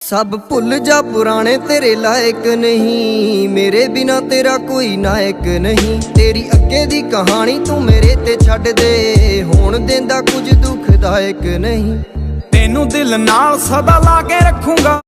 सब भुल जा पुराने तेरे लायक नहीं, मेरे बिना तेरा कोई नायक नहीं। तेरी अगे दी कहानी तू मेरे ते छड्ड दे, होण देंदा कुछ दुखदायक नहीं। तेनू दिल नाल सदा ला के रखूंगा।